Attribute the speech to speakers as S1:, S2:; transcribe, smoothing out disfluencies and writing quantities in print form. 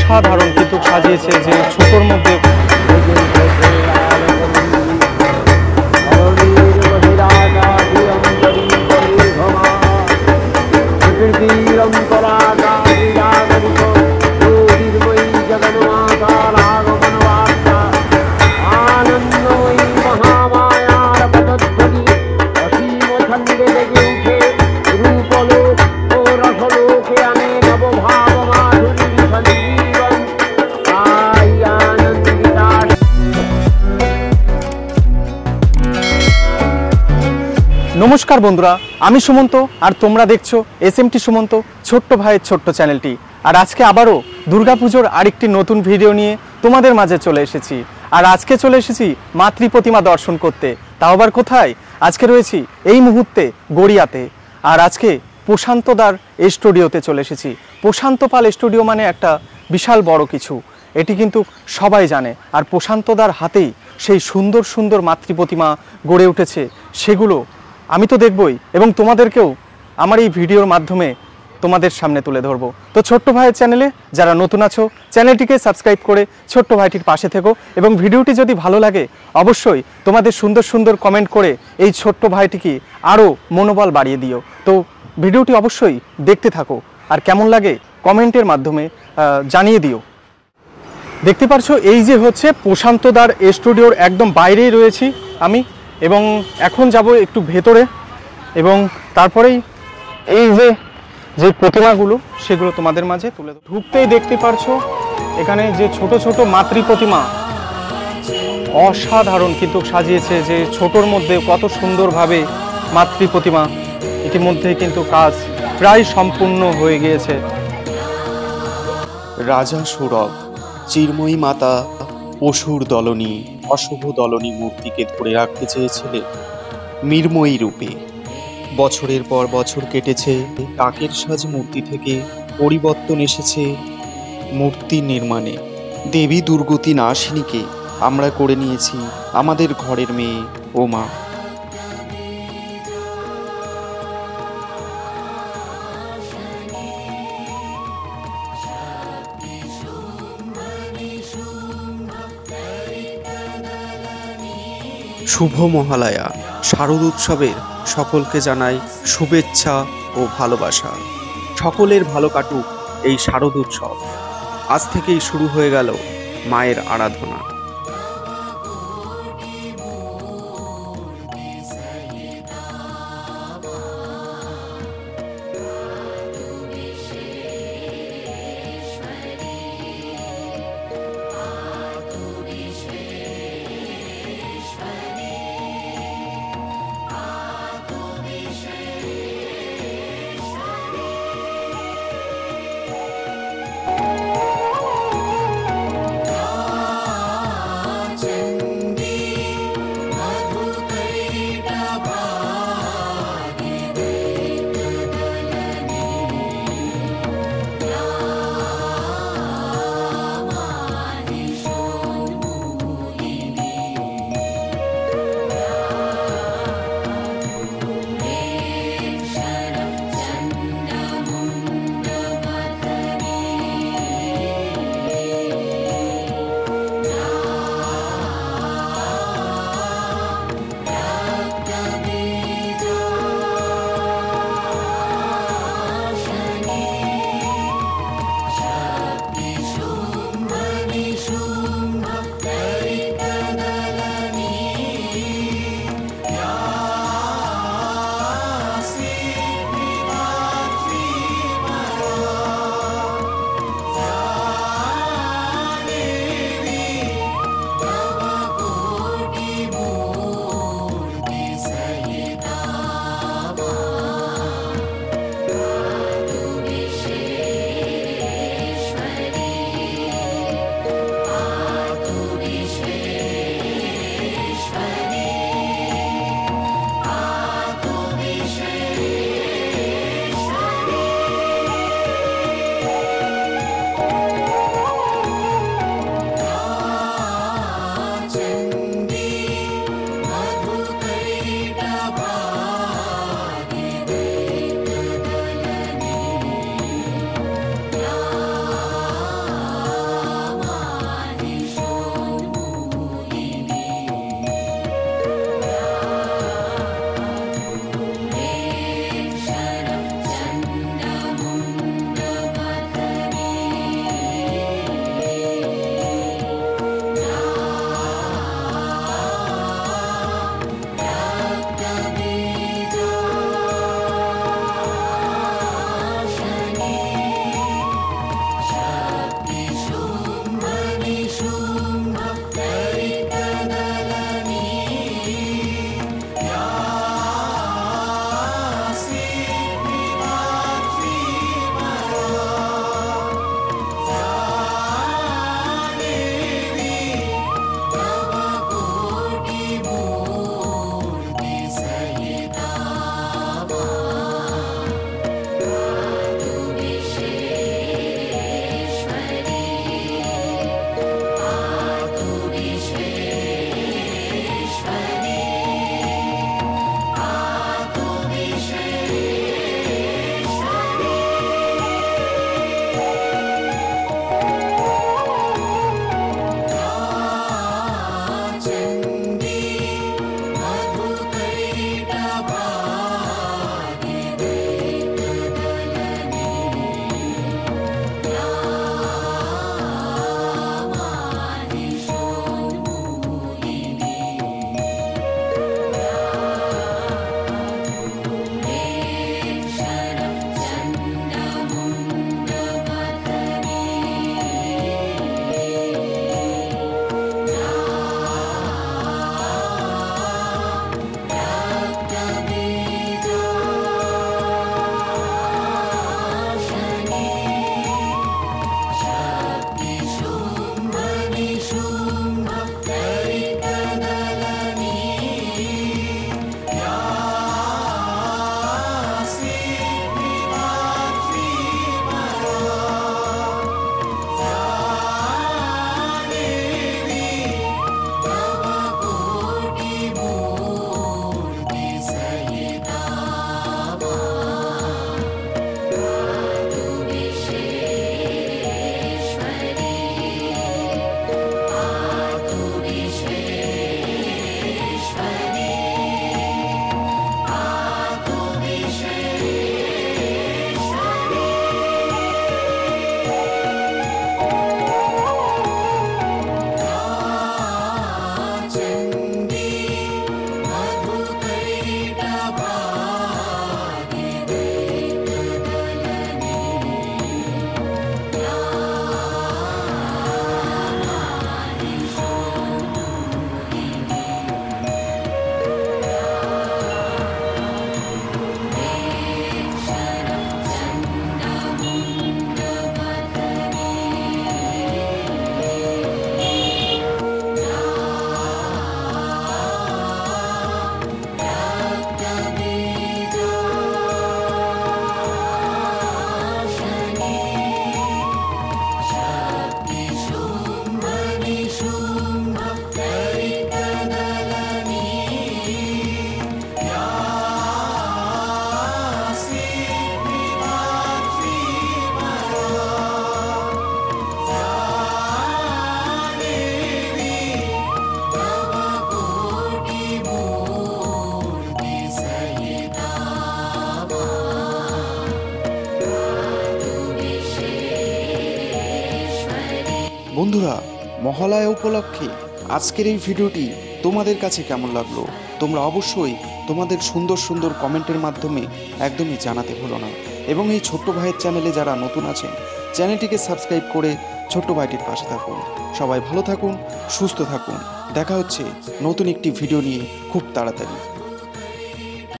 S1: অসাধারণ কিন্তু সাজিয়েছে যে ছোটর মধ্যে। নমস্কার বন্ধুরা, আমি সুমন্ত আর তোমরা দেখছো এসএমটি সুমন্ত ছোট্ট ভাইয়ের ছোট্ট চ্যানেলটি। আর আজকে আবারও দুর্গাপুজোর আরেকটি নতুন ভিডিও নিয়ে তোমাদের মাঝে চলে এসেছি। আর আজকে চলে এসেছি মাতৃ প্রতিমা দর্শন করতে। তাও আবার কোথায়? আজকে রয়েছি এই মুহূর্তে গড়িয়াতে। আর আজকে প্রশান্তদার স্টুডিওতে চলে এসেছি। প্রশান্ত পাল স্টুডিও মানে একটা বিশাল বড় কিছু, এটি কিন্তু সবাই জানে। আর প্রশান্তদার হাতেই সেই সুন্দর সুন্দর মাতৃ প্রতিমা গড়ে উঠেছে, সেগুলো আমি তো দেখবই এবং তোমাদেরকেও আমার এই ভিডিওর মাধ্যমে তোমাদের সামনে তুলে ধরবো। তো ছোট্ট ভাইয়ের চ্যানেলে যারা নতুন আছো, চ্যানেলটিকে সাবস্ক্রাইব করে ছোট্ট ভাইটির পাশে থেকো এবং ভিডিওটি যদি ভালো লাগে অবশ্যই তোমাদের সুন্দর সুন্দর কমেন্ট করে এই ছোট্ট ভাইটিকে আরও মনোবল বাড়িয়ে দিও। তো ভিডিওটি অবশ্যই দেখতে থাকো আর কেমন লাগে কমেন্টের মাধ্যমে জানিয়ে দিও। দেখতে পারছো এই যে হচ্ছে প্রশান্তদার স্টুডিওর একদম বাইরেই রয়েছি আমি, এবং এখন যাব একটু ভেতরে এবং তারপরেই এই যে প্রতিমাগুলো সেগুলো তোমাদের মাঝে তুলে দেব। ঢুকতেই দেখতে পারছো এখানে যে ছোট ছোট মাতৃ প্রতিমা অসাধারণ কিন্তু সাজিয়েছে, যে ছোটর মধ্যে কত সুন্দরভাবে মাতৃ প্রতিমা। ইতিমধ্যে কিন্তু কাজ প্রায় সম্পূর্ণ হয়ে গিয়েছে।
S2: রাজা সৌরভ, চিরময়ী মাতা, অসুর দলনী, অশুভ দলনী মূর্তিকে ধরে রাখতে চেয়েছিলেন মৃন্ময়ী রূপে। বছরের পর বছর কেটেছে, কাকের সাজ মূর্তি থেকে পরিবর্তন এসেছে মূর্তি নির্মাণে। দেবী দুর্গতি নাশিনীকে আমরা করে নিয়েছি আমাদের ঘরের মেয়ে ও মা। শুভ মহালয়া শারদ উৎসবের সকলকে জানাই শুভেচ্ছা ও ভালোবাসা। সকলের ভালো কাটুক এই শারদ উৎসব। আজ থেকেই শুরু হয়ে গেল মায়ের আরাধনা। বন্ধুরা, মহালয়া উপলক্ষে আজকের এই ভিডিওটি তোমাদের কাছে কেমন লাগলো তোমরা অবশ্যই তোমাদের সুন্দর সুন্দর কমেন্টের মাধ্যমে একদমই জানাতে ভুলো না। এবং এই ছোট্ট ভাইয়ের চ্যানেলে যারা নতুন আছেন চ্যানেলটিকে সাবস্ক্রাইব করে ছোট্ট ভাইটির পাশে থাকুন। সবাই ভালো থাকুন, সুস্থ থাকুন। দেখা হচ্ছে নতুন একটি ভিডিও নিয়ে খুব তাড়াতাড়ি।